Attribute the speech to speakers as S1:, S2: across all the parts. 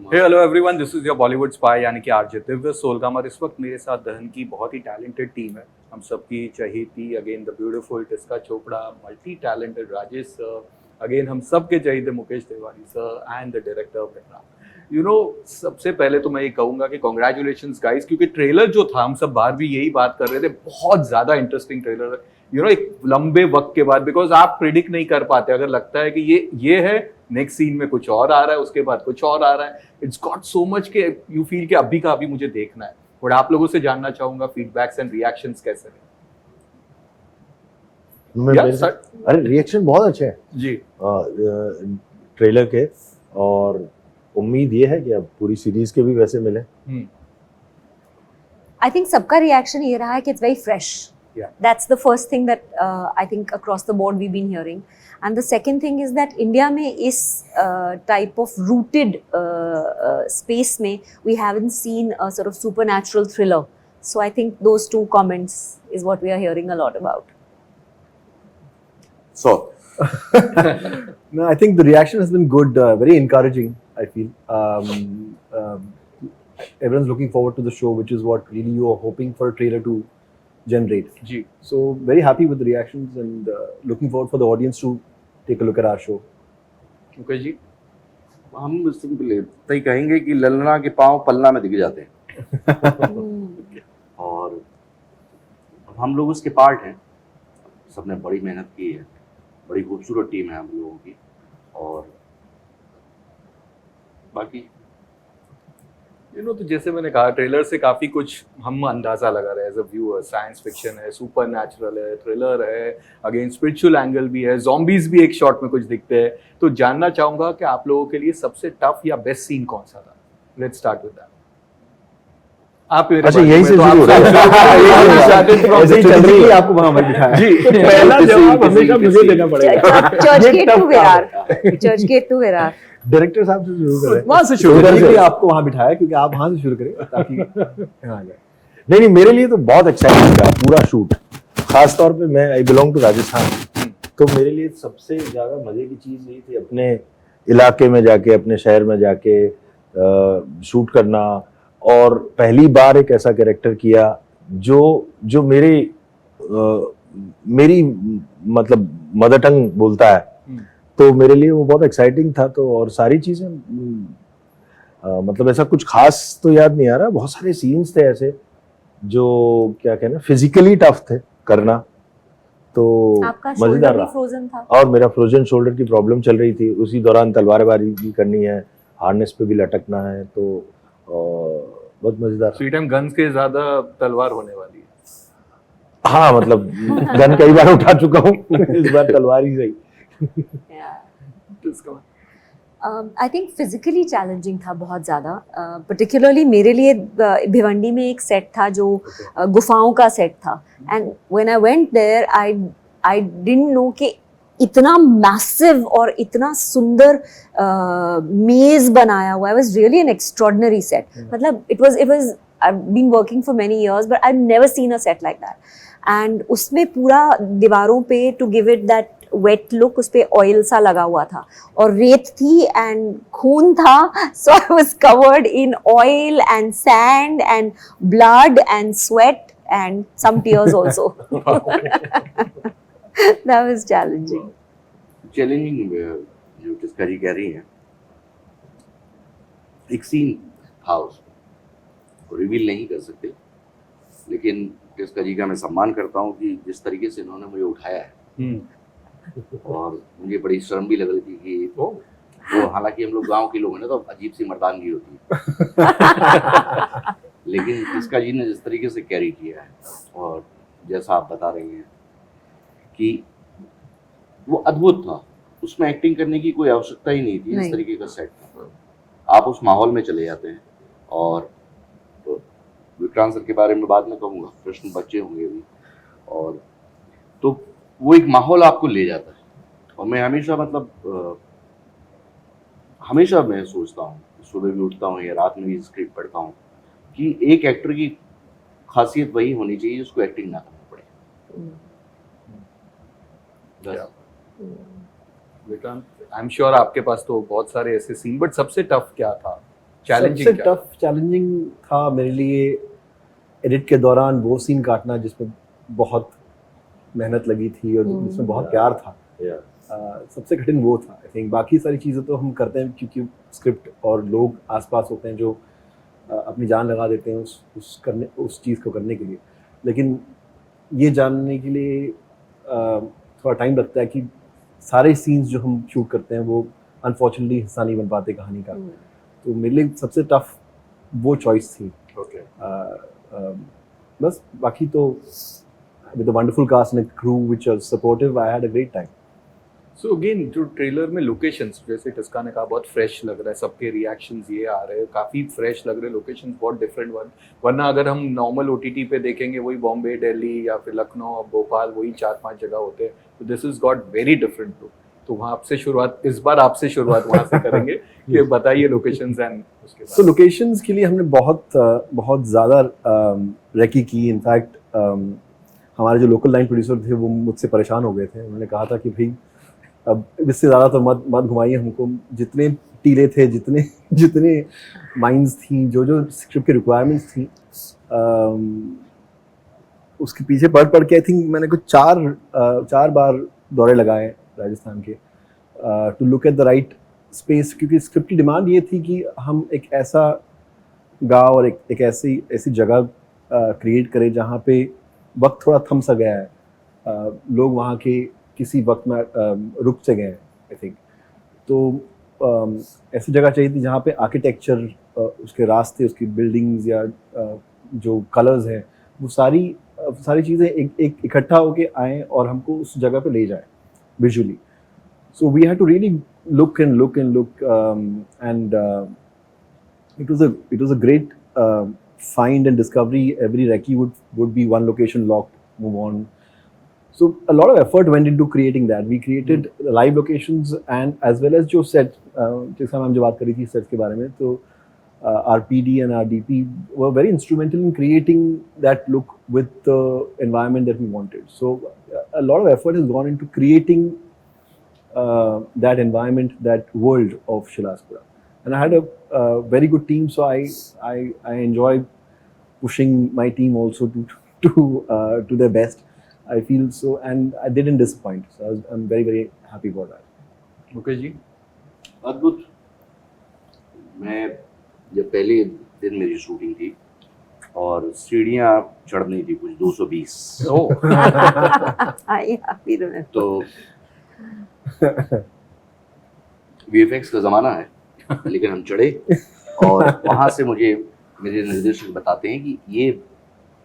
S1: Hey hello everyone, this is your Bollywood spy यानी कि RJ Divya सोलगामर। इस वक्त मेरे साथ दहन की बहुत ही टैलेंटेड टीम है। हम सबकी चहेती again the beautiful Tisca Chopra, multi talented Rajesh sir, again हम सबके चहेते Mukesh Tiwari sir and the director Prerna. सबसे पहले तो मैं ये कहूंगा कि कॉन्ग्रेचुलेशंस गाइस, क्योंकि ट्रेलर जो था, हम सब बाहर भी यही बात कर रहे थे, बहुत ज्यादा इंटरेस्टिंग ट्रेलर है। एक लंबे वक्त के बाद, बिकॉज आप प्रिडिक्ट नहीं कर पाते, अगर लगता है कि ये है, नेक्स्ट सीन में कुछ और आ रहा है, उसके बाद कुछ और आ रहा है। इट्स गॉट सो मच के यू फील कि अभी का अभी मुझे देखना है। और आप लोगों से जानना चाहूंगा फीडबैक्स एंड रिएक्शंस कैसे रहे।
S2: अरे रिएक्शन बहुत अच्छे हैं
S1: जी
S2: ट्रेलर के, और उम्मीद ये है कि अब पूरी सीरीज के भी वैसे मिले।
S3: I think सबका reaction ये रहा है कि it's very fresh.
S1: Yeah.
S3: That's the first thing that I think across the board we've been hearing. And the second thing is that India में इस type of rooted space में we haven't seen a sort of supernatural thriller. So I think those two comments is what we are hearing a lot about.
S4: So,
S5: No, I think the reaction has been good, very encouraging, I feel. Everyone's looking forward to the show, which is what really you are hoping for a trailer to generate.
S1: Ji
S5: So, very happy with the reactions and looking forward for the audience to take a look at our show.
S1: Mukesh ji,
S4: हम simply तो कहेंगे कि ललना के पांव पलना में दिख जाते हैं और हम लोग उसके पार्ट हैं। सबने बड़ी मेहनत की है, बड़ी खूबसूरत टीम है हम लोगों की। और बाकी
S1: तो जैसे मैंने कहा, ट्रेलर से काफी कुछ हम अंदाजा लगा रहे हैं as a viewer. Science fiction है, सुपर नेचुरल है, थ्रिलर है, अगेन स्पिरिचुअल एंगल भी है, zombies भी एक शॉट में कुछ दिखते हैं। तो जानना चाहूंगा कि आप लोगों के लिए सबसे टफ या बेस्ट सीन कौन सा था। Let's start with that. आप मेरे
S2: अच्छा,
S1: बारे
S2: यही
S1: में
S2: से
S1: तो
S2: शुरू हो रहा है।
S5: ऐसे ही चल रही है, आपको वहां पर बिठाया।
S1: जी
S5: पहला जवाब हमेशा मुझे देना पड़ेगा।
S3: Churchgate to Virar. Churchgate to Virar.
S5: Director साहब से शुरू करें।
S2: वहां से शुरू
S5: उधर
S2: करें।
S5: से आपको वहां बिठाया क्योंकि आप वहां से शुरू करें ताकि यहाँ आ जाए।
S2: नहीं, मेरे लिए तो बहुत एक्साइटिंग था पूरा शूट। खास तौर पे मैं आई बिलोंग टू राजस्थान, तो मेरे लिए सबसे ज्यादा मजे की चीज यही थी अपने इलाके में जाके, अपने शहर में जाके शूट करना। और पहली बार एक ऐसा कैरेक्टर किया जो मेरी मतलब मदर टंग बोलता है, तो मेरे लिए वो बहुत एक्साइटिंग था। तो और सारी चीजें मतलब ऐसा कुछ खास तो याद नहीं आ रहा। बहुत सारे सीन्स थे ऐसे जो क्या कहना फिजिकली टफ थे करना, तो
S3: आपका
S2: मजेदार
S3: शोल्डर भी
S2: रहा।
S3: फ्रोजन था।
S2: और मेरा फ्रोजन शोल्डर की प्रॉब्लम चल रही थी, उसी दौरान तलवारबाजी भी करनी है, हार्नेस पे भी लटकना है, तो बहुत मजेदार।
S1: इस टाइम गन्स के ज्यादा तलवार होने वाली है।
S2: हाँ, मतलब गन कई बार उठा चुका हूँ, इस बार तलवार ही सही।
S3: आई थिंक फिजिकली चैलेंजिंग था बहुत ज़्यादा। पर्टिकुलरली मेरे लिए भिवंडी में एक सेट था जो गुफाओं का सेट था। And when I went there I didn't know कि इतना मैसिव और इतना सुंदर मेज बनाया हुआ है। It was really an extraordinary set. मतलब it was I have been working for many years but I have never seen a set like that. And उसमें पूरा दीवारों पे to give it that wet look, उस पे oil सा लगा हुआ था और रेत थी एंड खून था। So I was covered in oil and sand and blood and sweat and some tears also. That was challenging.
S4: Challenging जो टिस्का जी कह रही हैं, एक सीन था उसको रिवील नहीं कर सकते, लेकिन टिस्का जी का मैं सम्मान करता हूँ कि जिस तरीके से इन्होंने मुझे उठाया है। और मुझे बड़ी शर्म भी लग रही थी कि वो हालांकि हम लोग गांव के लोग हैं ना, तो अजीब सी मर्दानगी होती है लेकिन टिस्का जी ने जिस तरीके से कैरी किया है, और जैसा आप बता रहे हैं कि वो अद्भुत था, उसमें एक्टिंग करने की कोई आवश्यकता ही नहीं थी। इस तरीके का सेट था, आप उस माहौल में चले जाते हैं। और तो विक्रांत सर के बारे में बाद में कहूँगा, प्रश्न बच्चे होंगे भी, और तो वो एक माहौल आपको ले जाता है। और मैं हमेशा हमेशा मैं सोचता हूँ, सुबह भी उठता हूँ या रात में भी स्क्रिप्ट पढ़ता हूँ, कि एक एक्टर की खासियत वही होनी चाहिए जिसको एक्टिंग ना करना पड़े।
S1: विक्रांत, आई एम श्योर आपके पास तो बहुत सारे ऐसे सीन, बट सबसे टफ क्या था चैलेंजिंग
S5: सबसे टफ चैलेंजिंग था मेरे लिए एडिट के दौरान वो सीन काटना जिसमें बहुत मेहनत लगी थी और जिसमें बहुत प्यार था।
S2: Yeah.
S5: सबसे कठिन वो था आई थिंक। बाकी सारी चीज़ें तो हम करते हैं क्योंकि स्क्रिप्ट और लोग आसपास होते हैं जो अपनी जान लगा देते हैं उस चीज़ को करने के लिए। लेकिन ये जानने के लिए थोड़ा टाइम लगता है कि सारे सीन्स जो हम शूट करते हैं वो अनफॉर्चुनेटली हिस्सा नहीं बन पाते कहानी का। तो मेरे लिए सबसे टफ वो चॉइस थी।
S1: ओके
S5: बस बाकी तो with a wonderful cast and a crew which are supportive, I had a great time.
S1: So again जो ट्रेलर में लोकेशंस, जैसे टिस्का ने कहा, बहुत फ्रेश लग रहा है, सबके रिएक्शंस ये आ रहे हैं, काफ़ी फ्रेश लग रहे हैं, लोकेशंस बहुत डिफरेंट वरना अगर हम नॉर्मल ओटीटी पे देखेंगे वही बॉम्बे, दिल्ली या फिर लखनऊ, भोपाल, वही 4-5 जगह होते हैं। तो this is got very different look. तो वहाँ आपसे शुरुआत, इस बार आपसे शुरुआत वहाँ से करेंगे कि बताइए लोकेशंस एंड उसके बाद।
S5: So locations के लिए हमने बहुत ज़्यादा रेकी की। इनफैक्ट हमारे जो लोकल लाइन प्रोड्यूसर थे वो मुझसे परेशान हो गए थे। उन्होंने कहा था कि भाई अब इससे ज़्यादा तो मत घुमाइए हमको। जितने टीले थे, जितने माइंस थी, जो स्क्रिप्ट की रिक्वायरमेंट्स थी, उसके पीछे पढ़ के आई थिंक मैंने कुछ चार बार दौरे लगाए राजस्थान के to look at the right space. क्योंकि स्क्रिप्ट की डिमांड ये थी कि हम एक ऐसा गांव और एक ऐसी जगह क्रिएट करें जहाँ पे वक्त थोड़ा थम सा गया है। लोग वहाँ के किसी वक्त में रुक से गए आई थिंक। तो ऐसी जगह चाहिए थी जहाँ पे आर्किटेक्चर, उसके रास्ते, उसकी बिल्डिंग्स या जो कलर्स हैं, वो सारी चीज़ें एक इकट्ठा होके आएँ और हमको उस जगह पे ले जाए visually. So we had to really look and it was a great find and discovery. Every recce would be one location locked, move on. So a lot of effort went into creating that. We created live locations and as well as जो set, जैसा ma'am जो बात करी थी set के बारे में, तो our PD and our DP were very instrumental in creating that look with the environment that we wanted. So a lot of effort has gone into creating that environment, that world of Shilaspura, and I had a very good team. So I enjoy pushing my team also to their best. I feel so, and I didn't disappoint. So I'm very happy about that.
S1: Mukesh ji?
S4: अद्भुत। मैं जब पहले दिन मेरी shooting थी और सीढ़ियाँ चढ़नी थी कुछ 220। तो VFX का ज़माना है, लेकिन हम चढ़े और वहाँ से मुझे मेरे निर्देशक बताते हैं कि ये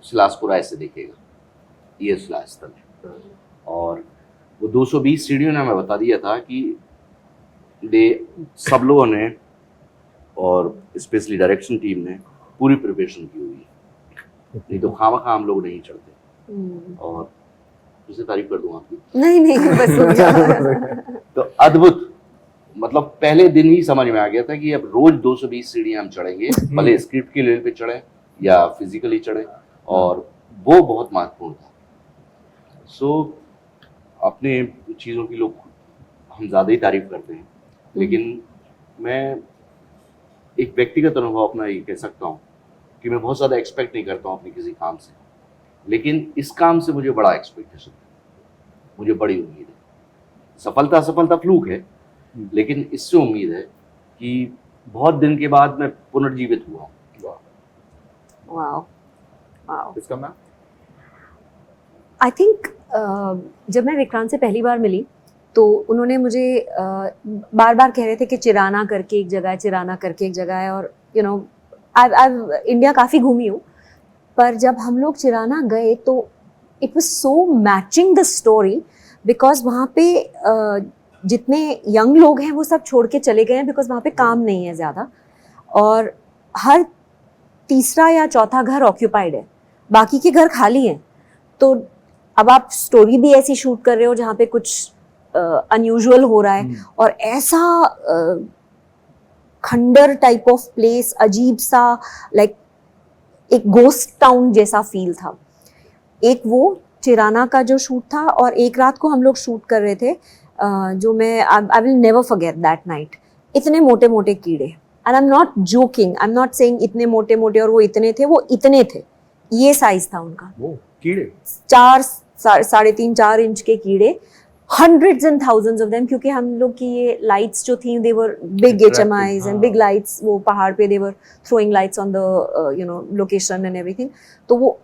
S4: शिलासपुरा ऐसे देखेगा, ये शिला स्थल है। और वो 220 सीढ़ियों ने हमें बता दिया था कि सब लोगों ने और स्पेशली डायरेक्शन टीम ने पूरी प्रिपरेशन की हुई है, नहीं तो खामखा हम लोग नहीं चढ़ते। और उसे तारीफ कर दूं आपकी?
S3: नहीं बस हो गया।
S4: तो अद्भुत, मतलब पहले दिन ही समझ में आ गया था कि अब रोज 220 सीढ़ियां हम चढ़ेंगे, भले स्क्रिप्ट के लेवल पे चढ़े या फिजिकली चढ़े, और वो बहुत महत्वपूर्ण था। सो अपने चीज़ों की लोग हम ज़्यादा ही तारीफ करते हैं, लेकिन मैं एक व्यक्तिगत अनुभव अपना ये कह सकता हूँ कि मैं बहुत ज़्यादा एक्सपेक्ट नहीं करता हूँ अपने किसी काम से, लेकिन इस काम से मुझे बड़ा एक्सपेक्टेशन है, मुझे बड़ी उम्मीद है। सफलता फ्लूक है, लेकिन इससे उम्मीद है कि बहुत दिन के बाद मैं पुनर्जीवित हुआ हूँ।
S3: वाओ।
S1: इसका मैं
S3: आई थिंक जब मैं विक्रांत से पहली बार मिली तो उन्होंने मुझे बार बार कह रहे थे कि चिराना करके एक जगह है, और यू नो आई इंडिया काफ़ी घूमी हूँ, पर जब हम लोग चिराना गए तो it was so matching the story, because वहाँ पे जितने यंग लोग हैं वो सब छोड़ के चले गए हैं बिकॉज वहाँ पे काम नहीं है ज़्यादा, और हर तीसरा या चौथा घर ऑक्यूपाइड है, बाकी के घर खाली हैं। तो अब आप स्टोरी भी ऐसी शूट कर रहे हो जहाँ पे कुछ अनयूजुअल हो रहा है, और ऐसा खंडर टाइप ऑफ प्लेस, अजीब सा, लाइक एक गोस्ट टाउन जैसा फील था। एक वो चिराना का जो शूट था, और एक रात को हम लोग शूट कर रहे थे जो मैं I will never forget that night. इतने मोटे मोटे कीड़े, and I am not joking, I am not saying इतने मोटे मोटे और वो इतने थे, वो इतने थे, ये साइज था उनका।
S2: वो कीड़े
S3: 3.5-4 इंच के कीड़े, hundreds and thousands of them, क्योंकि हम लोग की ये लाइट्स जो थी they were big HMIs and big lights, वो पहाड़ पे they were throwing lights on the location and everything, तो वो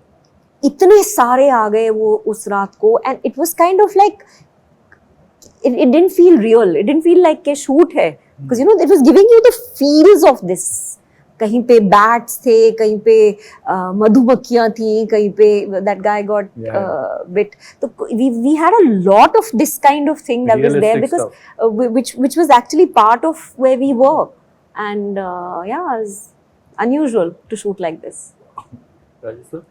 S3: इतने सारे आ गए वो उस रात को, and it was kind of like it didn't feel real, it didn't feel like के shoot है, because it was giving you the feels of this. कहीं पे बैट्स थे, कहीं पे मधुमक्खियां थी, कहीं पे that guy got bit. तो we had a lot of this kind of thing that was there,
S1: Realistic
S3: because which was actually part of where we were, and yeah, it was unusual to shoot like this.
S1: Rajesh sir,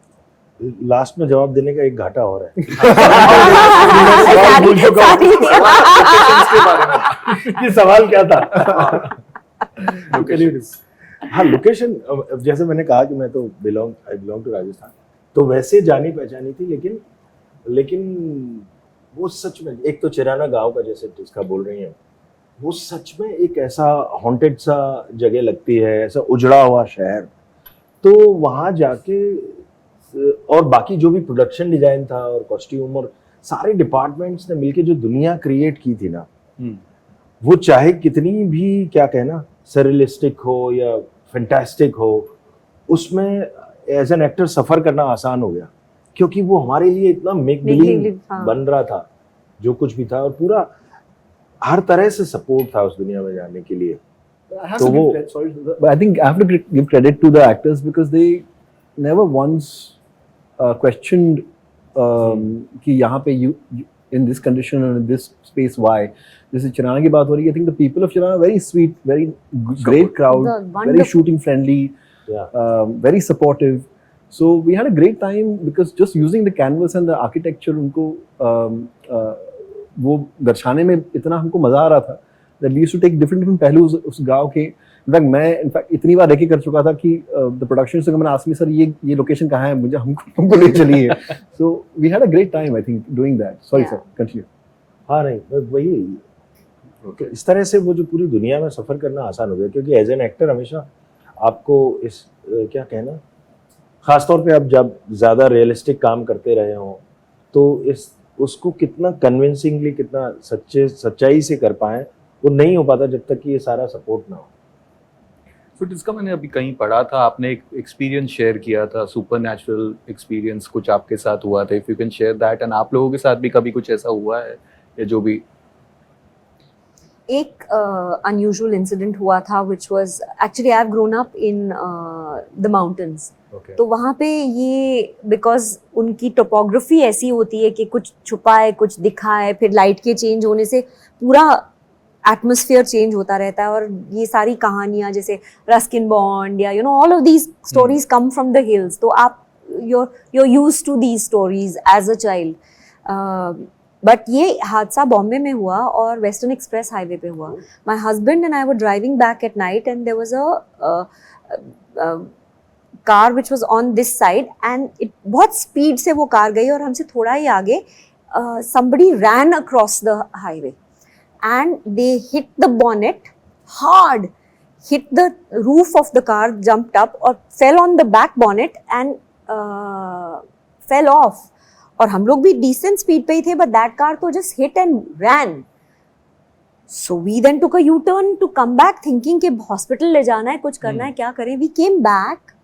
S2: last में जवाब देने का एक घाटा और है। ये सवाल क्या था? हाँ, लोकेशन, जैसे मैंने कहा कि मैं तो आई बिलोंग टू राजस्थान, तो वैसे जानी पहचानी थी, लेकिन वो सच में, एक तो चिराना गांव का जैसे जिसका बोल रही हैं, वो सच में एक ऐसा हॉन्टेड सा जगह लगती है, ऐसा उजड़ा हुआ शहर। तो वहाँ जाके और बाकी जो भी प्रोडक्शन डिजाइन था और कॉस्ट्यूम और सारे डिपार्टमेंट्स ने मिलके जो दुनिया क्रिएट की थी ना, वो चाहे कितनी भी क्या कहना सरियलिस्टिक हो या फैंटास्टिक हो, उसमें एज एन एक्टर सफर करना आसान हो गया, क्योंकि वो हमारे लिए इतना मेक बिलीव बन रहा था जो कुछ भी था, और पूरा हर तरह से सपोर्ट था उस दुनिया में जाने के लिए। तो वो
S5: but I think I have to give credit to the actors because they never once questioned कि यहाँ पे you in this condition and in this space why. जैसे चिराना की बात हो रही है, I think the people of Chirana very sweet, very great crowd, very shooting friendly, very supportive. So we had a great time because just using the canvas and the architecture, उनको वो दर्शाने में इतना हमको मजा आ रहा था that we used to take different पहलू उस गांव के। इनफैक्ट इतनी बार रेकी कर चुका था कि द प्रोडक्शन से मैंने आस्क मी सर ये लोकेशन कहाँ है, मुझे हमको ले चलिए। So we had a great time I think doing that. Sorry sir, continue.
S2: हाँ नहीं, वही इस तरह से वो जो पूरी दुनिया में सफर करना आसान हो गया, क्योंकि एज एन एक्टर हमेशा आपको इस क्या कहना, खासतौर पे आप जब ज़्यादा रियलिस्टिक काम करते रहे हों, तो उसको कितना कन्विंसिंगली, कितना सच्चाई से कर पाएं, वो नहीं हो पाता जब तक कि ये सारा सपोर्ट ना हो।
S1: तो जिसका मैंने अभी कहीं पढ़ा था, आपने एक एक्सपीरियंस शेयर किया था, सुपरनैचुरल एक्सपीरियंस कुछ आपके साथ हुआ था, if you can share that, and आप लोगों के साथ भी कभी कुछ ऐसा हुआ है या जो भी?
S3: एक unusual incident हुआ था, which was actually I've grown up in the mountains.
S1: Okay.
S3: तो वहाँ पे ये because उनकी टोपोग्राफी ऐसी होती है कि कुछ छुपा है, कुछ दिखा है, फिर लाइट के चेंज होने से पूरा एटमॉस्फेयर चेंज होता रहता है, और ये सारी कहानियाँ जैसे रस्किन बॉन्ड या all of these stories come from the hills, तो आप you're used to these stories as a child. But ये हादसा बॉम्बे में हुआ और वेस्टर्न एक्सप्रेस हाईवे पे हुआ। My husband and I were driving back at night and there was a car which was on this side, and it बहुत speed से वो कार गई और हमसे थोड़ा ही आगे somebody ran across the highway and they hit the bonnet hard, hit the roof of the car, jumped up or fell on the back bonnet and fell off. और हम लोग भी decent speed पे ही थे, but that car तो just hit and ran. So we then took a U-turn to come back, thinking कि hospital ले जाना है, कुछ करना है, क्या करें? We came back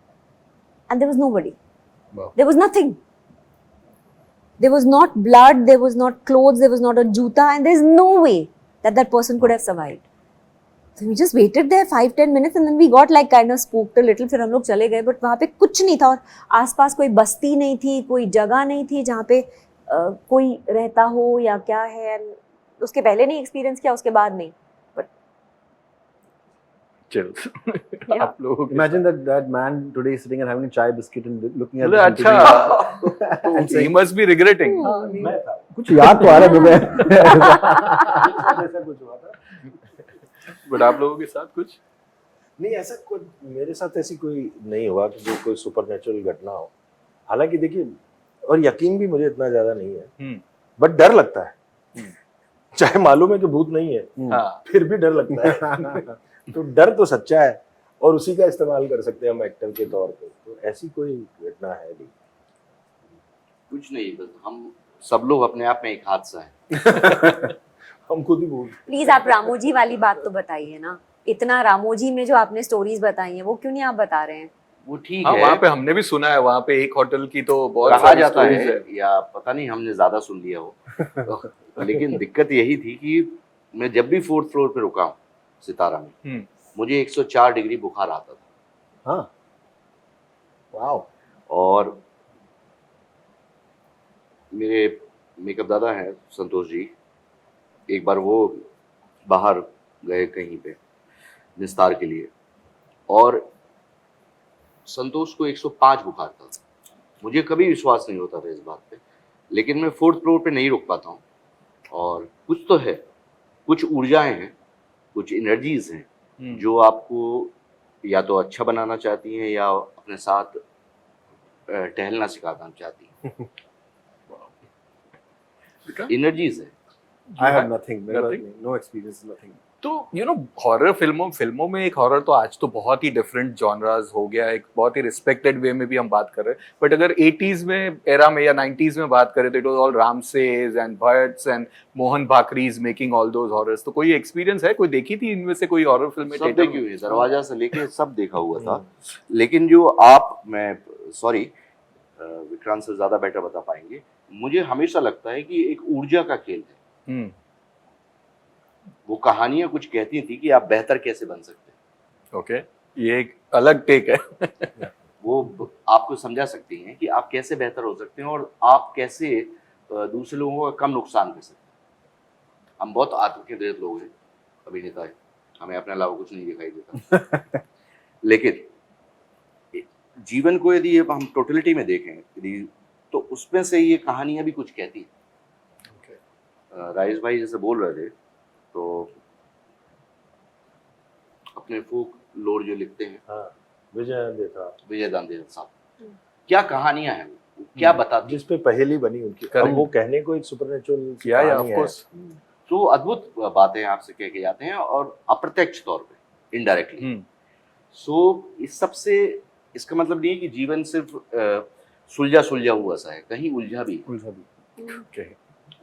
S3: and there was nobody.
S1: Wow.
S3: There was nothing. There was not blood, there was not clothes, there was not a juta, and there's no way that that person could have survived. So we just waited there 5-10 minutes and then we got like kind of spooked a little. फिर हम लोग चले गए, but वहाँ पे कुछ नहीं था और आसपास कोई बस्ती नहीं थी, कोई जगह नहीं थी जहाँ पे कोई रहता हो या क्या है। उसके पहले नहीं एक्सपीरियंस किया, उसके बाद नहीं।
S1: चलो आप लोगों के
S5: Imagine that man today sitting and having a chai biscuit and looking at
S1: साथ-
S5: the
S1: अच्छा,
S5: and
S1: he
S5: saying,
S1: must be regretting.
S2: मैं था,
S5: कुछ याद तो आ रहा है मुझे।
S2: ऐसा कुछ हुआ था
S1: बट आप लोगों के साथ कुछ?
S2: नहीं, ऐसा कोई मेरे साथ ऐसी कोई नहीं हुआ कि जो कोई सुपरनेचुरल घटना हो। हालांकि देखिए, और यकीन भी मुझे इतना ज्यादा नहीं है, बट डर लगता है। चाहे मालूम है कि भूत नहीं है,
S1: हाँ,
S2: फिर भी डर लगता है। तो डर तो सच्चा है, और उसी का इस्तेमाल कर सकते हैं हम एक्टर के तौर पे। तो ऐसी कोई घटना है नहीं।
S4: कुछ नहीं, बस हम सब लोग अपने आप में एक हादसा है।
S2: हम खुद ही बोल
S3: प्लीज आप रामोजी वाली बात तो बताइए ना, इतना रामोजी में जो आपने स्टोरीज बताई हैं वो क्यों नहीं आप बता रहे हैं?
S4: वो ठीक
S1: हाँ,
S4: है,
S1: वहाँ पे हमने भी सुना है, वहाँ पे एक होटल की तो बहुत
S4: कहा
S1: सारी
S4: जाता
S1: stories
S4: है, या पता नहीं हमने ज्यादा सुन लिया हो। तो, लेकिन दिक्कत यही थी कि मैं जब भी 4th फ्लोर पे रुका हूँ सितारा में,
S1: हम्म,
S4: मुझे 104 डिग्री बुखार आता था।
S5: हाँ, वाओ,
S4: और मेरे मेकअप दादा हैं संतोष जी, एक बार वो बाहर गए कहीं पे निस्तार के लिए, और संतोष को 105 बुखार था। मुझे कभी विश्वास नहीं होता था इस बात पे, लेकिन मैं 4th फ्लोर पे नहीं रुक पाता हूँ। और कुछ तो है, कुछ ऊर्जाएं हैं, कुछ एनर्जीज हैं जो आपको या तो अच्छा बनाना चाहती हैं या अपने साथ टहलना सिखाना चाहती हैं। एनर्जीज है।
S5: I have nothing,
S1: Nothing?
S5: No experience, nothing.
S1: तो हॉरर फिल्मों में एक हॉरर तो आज तो बहुत ही डिफरेंट जॉनरास हो गया, एक बहुत ही रिस्पेक्टेड वे में भी हम बात कर रहे हैं। बट अगर 80s में एरा में या 90s में बात करें तो it was all Ramsays and Bhatts and Mohan Bhakris making all those horrors. तो कोई एक्सपीरियंस है, कोई देखी थी इनमें से कोई हॉरर फिल्म?
S4: सब देखी हुई है, दरवाजा से लेके सब देखा हुआ था। लेकिन जो मैं सॉरी, विक्रांत से ज्यादा बेटर बता पाएंगे। मुझे हमेशा लगता है कि एक ऊर्जा का खेल है। वो कहानियां कुछ कहती थी कि आप बेहतर कैसे बन सकते हैं।
S1: ओके, ये एक अलग टेक है।
S4: वो आपको समझा सकती हैं कि आप कैसे बेहतर हो सकते हैं और आप कैसे दूसरे लोगों का कम नुकसान कर सकते हैं। हम बहुत आत्मकेंद्रित लोग हैं, अभिनेता है, हमें अपने अलावा कुछ नहीं दिखाई देता। लेकिन जीवन को यदि हम टोटलिटी में देखें यदि, तो उसमें से ये कहानियां भी कुछ कहती हैं। राजेश भाई जैसे बोल रहे थे, तो अपने फोक लोर जो लिखते हैं,
S2: हाँ, विजय दांदे
S4: साहब, क्या कहानियां हैं, क्या बताती
S2: जिस पे पहेली बनी उनकी।
S1: Correct.
S2: अब वो कहने को एक सुपरनेचुरल
S1: या ऑफ कोर्स,
S4: तो अद्भुत बातें आपसे कह के जाते हैं और अप्रत्यक्ष तौर पे, इनडायरेक्टली। सो इस सब से इसका मतलब नहीं है कि जीवन सिर्फ सुलझा हुआ सा है, कहीं उलझा भी है।
S1: ओके,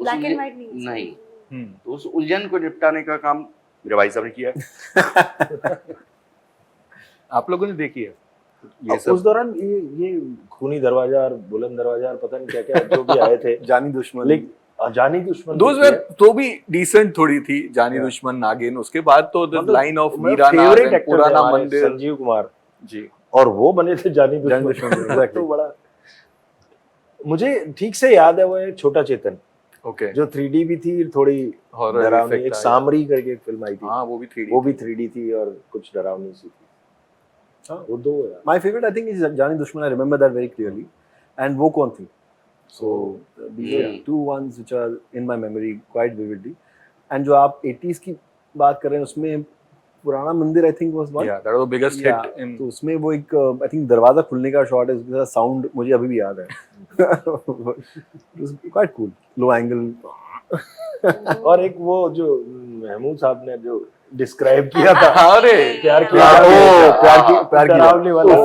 S3: ब्लैक एंड व्हाइट नहीं।
S4: तो उस उलझन को निपटाने का काम मेरे भाई साहब ने किया है।
S1: आप लोगों ने देखी है ये
S2: अब
S1: सब?
S2: उस दौरान ये खूनी दरवाजा और बुलंद दरवाजा और पता नहीं क्या क्या जो भी आए थे,
S5: जानी दुश्मन,
S2: लेकिन जानी दुश्मन
S1: दोज
S2: देखी
S1: वर
S2: है।
S1: तो भी डिसेंट थोड़ी थी, जानी
S2: Yeah.
S1: दुश्मन, नागिन, उसके बाद तो द
S2: मतलब
S1: लाइन ऑफ
S2: मेरा
S1: मीरा नाग
S2: favorite
S1: एंड
S2: actor थे
S1: पुराना
S2: हमारे
S1: मंदिर
S2: संजीव कुमार,
S1: जी।
S2: और वो बने थे जानी
S5: जानी
S2: दुश्मन।
S5: दुश्मन, exactly.
S2: तो बड़ा मुझे ठीक से याद है, वो एक छोटा चेतन
S1: ओके,
S2: जो 3D भी थी, थोड़ी
S1: Horror
S2: डरावनी,
S1: effect
S2: एक
S1: आया।
S2: सामरी करके एक फिल्म आई थी,
S1: हाँ वो भी 3D
S2: वो भी 3D थी और कुछ डरावनी सी थी। हाँ, वो दो यार।
S5: My favorite, I think, is Jani Dushman. I remember that very clearly. And Wo Kaun Thi. So these are two ones which are in my memory quite vividly. And जो आप 80s की बात कर रहे हैं, उसमें पुराना मंदिर I think was one.
S1: Yeah, that was the biggest
S5: Yeah,
S1: hit in
S5: तो उसमें वो एक I think दरवाजा खुलने का शॉट है, उसका साउंड मुझे अभी भी याद है। It was quite cool. Low angle.
S2: और एक वो जो महमूद साहब ने जो डिस्क्राइब किया था,
S1: अरे
S2: प्यार की
S5: प्यार की
S2: डरावनी वाला,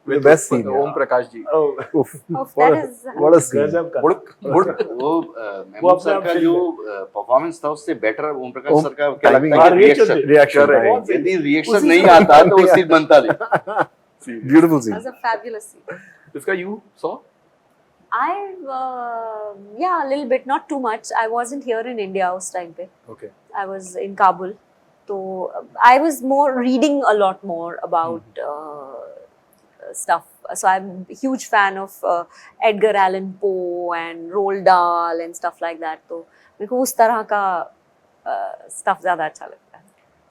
S5: The best scene,
S1: Om Prakash ji.
S5: Oof.
S3: Of that is
S5: What a scene.
S2: गजब का।
S1: बुड़क बुड़क
S4: वो महमूद
S2: अपने
S4: सर
S2: आप
S4: का
S2: फिल्म
S4: जो परफॉर्मेंस था उससे बेटर ओम प्रकाश
S5: ओम-
S4: सर का क्या
S5: timing,
S4: लगता है कि
S2: reaction
S4: reaction,
S5: Reaction.
S1: Correct.
S5: right.
S4: यदि रिएक्शन नहीं आता तो वो सीन बनता नहीं।
S5: Beautiful scene.
S3: was a fabulous scene.
S1: इसका you saw?
S3: Yeah, a little bit, not too much. I wasn't here in India उस time पे.
S1: Okay.
S3: I was in Kabul. So I was more reading a lot more about stuff. So I'm a huge fan of Edgar Allan Poe and Roald Dahl and stuff like that. तो मेरे को उस तरह का stuff ज़्यादा अच्छा लगता है.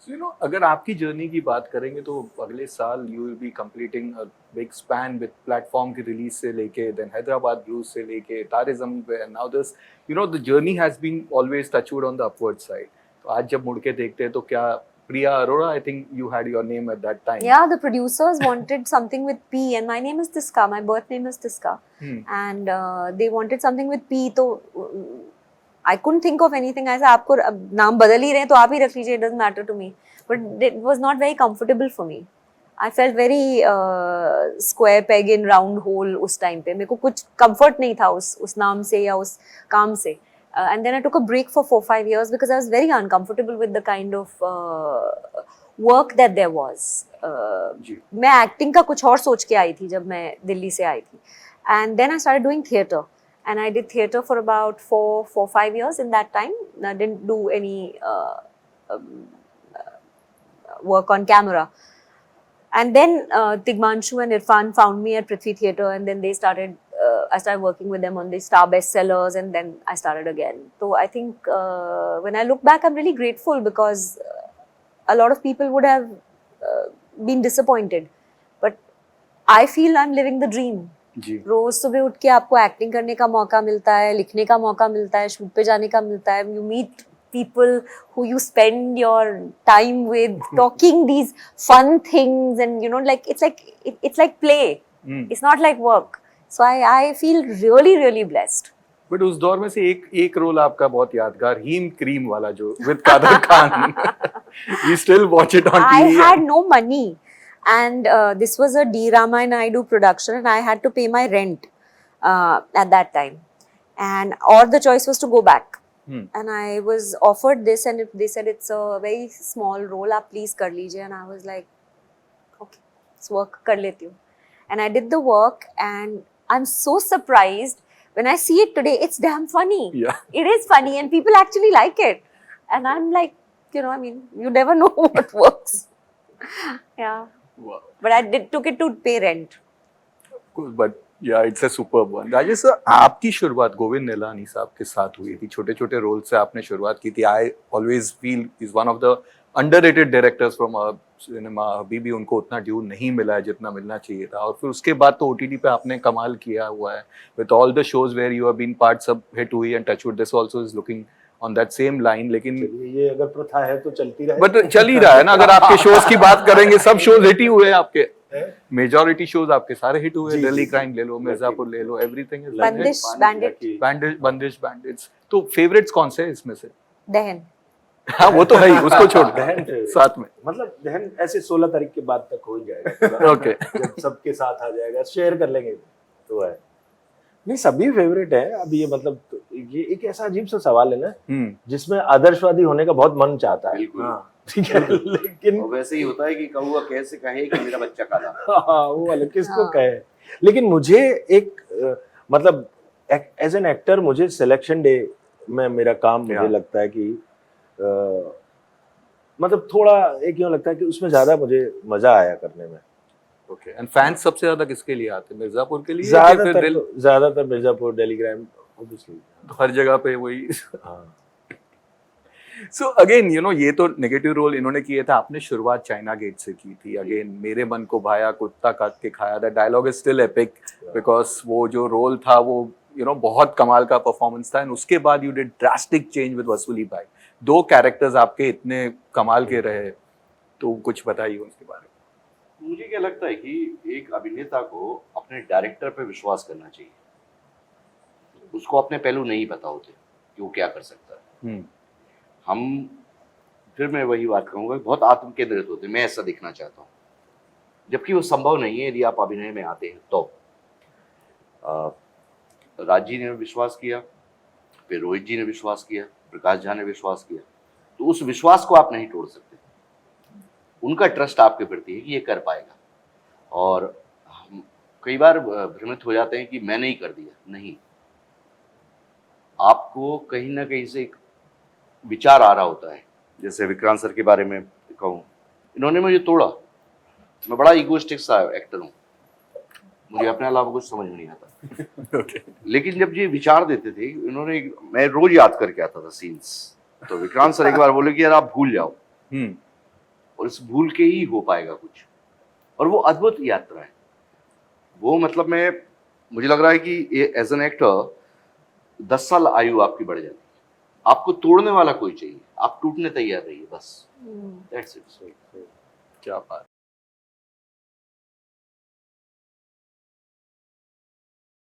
S1: So अगर आपकी जर्नी की बात करेंगे तो अगले साल you will be completing a big span with platform की रिलीज से लेके then Hyderabad Blues से लेके तारे ज़मीं पे, and now this the journey has been always touchwood on the upward side. तो आज जब मुड़ के देखते हैं तो क्या Priya Arora, I think you had your name at that time.
S3: Yeah, the producers wanted something with P, and my name is Tiska. My birth name is Tiska, and they wanted something with P. तो I couldn't think of anything. I said, आपको नाम बदल ही रहे हैं तो आप ही रख लीजिए. It doesn't matter to me. But it was not very comfortable for me. I felt very square peg in round hole उस time पे. मेरे को कुछ comfort नहीं था उस नाम से या उस काम से. And then I took a break for 4-5 years because I was very uncomfortable with the kind of work that there was. मैं acting का कुछ और सोच के आई थी जब मैं दिल्ली से आई थी. And then I started doing theatre. And I did theatre for about 4-5 years in that time. I didn't do any work on camera. And then Tigmanshu and Irfan found me at Prithvi Theatre, and then they started. I started working with them on the Star bestsellers, and then I started again. So I think when I look back, I'm really grateful because a lot of people would have been disappointed, but I feel I'm living the dream.
S1: जी
S3: रोज सुबह उठ के आपको acting करने का मौका मिलता है, लिखने का मौका मिलता है, शूट पे जाने का मिलता है. You meet people who you spend your time with, talking these fun things, and you know, like it's like play. It's not like work. So I feel really blessed.
S1: But उस दौर में से एक रोल आपका बहुत यादगार, haem cream वाला जो with Kader Khan. We still watch it on
S3: I
S1: TV.
S3: had no money, and this was a D. Rama Naidu production, and I had to pay my rent at that time, and or the choice was to go back. And I was offered this, and they said it's a very small role, आप please कर लीजिए. And I was like, okay, it's work, कर लेती हूँ. And I did the work, and I'm so surprised when I see it today. It's damn funny.
S1: Yeah.
S3: It is funny, and people actually like it. And I'm like, you know, I mean, you never know what works. Yeah.
S1: Wow.
S3: But I took it to pay rent.
S1: But yeah it's a superb one. Rajesh sir, आपकी शुरुआत गोविंद निहलानी साहब के साथ हुई थी. छोटे छोटे role से आपने शुरुआत की थी. I always feel is one of the underrated directors from cinema. अभी भी उनको उतना ड्यू नहीं मिला है जितना मिलना चाहिए था. और फिर उसके बाद तो ओटीटी पे आपने कमाल किया हुआ है with all the shows where you have been part. सब हिट हुई and touchwood this also is looking on that same line. लेकिन
S2: ये अगर प्रथा है तो चलती रहे.
S1: बट चल ही रहा है ना. अगर आपके शोज की बात करेंगे, सब शोज हिट ही हुए हैं आपके. मेजॉरिटी शोज आपके सारे हिट हुए. दिल्ली क्राइम ले लो, मिर्जापुर ले लो, एवरीथिंग इज
S3: बंदिश, बैंडिट.
S1: बंदिश बैंडिट्स. तो फेवरेट्स कौन से हैं इसमें से?
S3: दहन.
S1: हाँ, वो तो है ही, उसको छोड़
S2: दहन
S1: साथ में.
S2: मतलब दहन ऐसे 16 तारीख के बाद तक हो ही जाएगा.
S1: ओके.
S2: जब सबके साथ आ जाएगा, शेयर कर लेंगे तो है. नहीं, सभी फेवरेट है. अब ये मतलब ये एक ऐसा अजीब सा सवाल है ना, जिसमें आदर्शवादी होने का बहुत मन चाहता है.
S4: बिल्कुल.
S2: ठीक है, लेकिन
S4: और वैसे ही होता है कि कौवा कैसे कहे कि मेरा बच्चा काला.
S2: हाँ, वो वाला किसको कहे. लेकिन मुझे एक मतलब एज एन एक्टर मुझे सिलेक्शन डे में मेरा काम मुझे लगता है कि मतलब थोड़ा एक यूँ लगता है कि उसमें ज्यादा मुझे मजा आया करने में.
S1: ओके. एंड फैंस सबसे ज्यादा किसके लिए आते हैं? मिर्जापुर के लिए या फिर दिल?
S2: ज्यादातर मिर्जापुर, दिल्ली क्राइम, ऑब्वियसली
S1: हर जगह पे वही.
S2: हाँ.
S1: सो अगेन यू नो, ये तो नेगेटिव रोल इन्होंने किए थे. आपने शुरुआत चाइना गेट से की थी. अगेन मेरे मन को भाया कुत्ता काट के खाया. That dialogue is still epic because वो जो रोल था वो यू नो बहुत कमाल का परफॉर्मेंस था. एंड उसके बाद you did drastic change with वसूली भाई. 2 कैरेक्टर्स आपके इतने कमाल के रहे, तो कुछ बताइए उसके बारे में.
S4: मुझे क्या लगता है कि एक अभिनेता को अपने डायरेक्टर पे विश्वास करना चाहिए. उसको अपने पहलू नहीं पता होते कि वो क्या कर सकता है. हम फिर मैं वही बात कहूँगा, बहुत आत्म केंद्रित होते हैं. मैं ऐसा दिखना चाहता हूँ, जबकि वो संभव नहीं है यदि आप अभिनय में आते हैं. तो राज जी ने विश्वास किया, फिर रोहित जी ने विश्वास किया, प्रकाश झा ने विश्वास किया. तो उस विश्वास को आप नहीं तोड़ सकते. उनका ट्रस्ट आपके प्रति है कि ये कर पाएगा. और हम कई बार भ्रमित हो जाते हैं कि मैंने ही कर दिया. नहीं, आपको कहीं ना कहीं से एक विचार आ रहा होता है. जैसे विक्रांत सर के बारे में कहूँ, इन्होंने मुझे तोड़ा. मैं बड़ा इगोइस्टिक सा एक्टर हूँ, मुझे अपने अलावा कुछ समझ में नहीं आता.
S1: Okay.
S4: लेकिन जब ये विचार देते थे, इन्होंने मैं रोज याद करके आता था सीन्स. तो विक्रांत सर एक बार बोले कि यार आप भूल जाओ, और इस भूल के ही हो पाएगा कुछ. और वो अद्भुत यात्रा है वो. मतलब मुझे लग रहा है कि एज एन एक्टर 10 साल आयु आपकी बढ़ जाती है. आपको तोड़ने वाला कोई चाहिए, आप टूटने तैयार रहिए बस. That's it.
S1: क्या बात.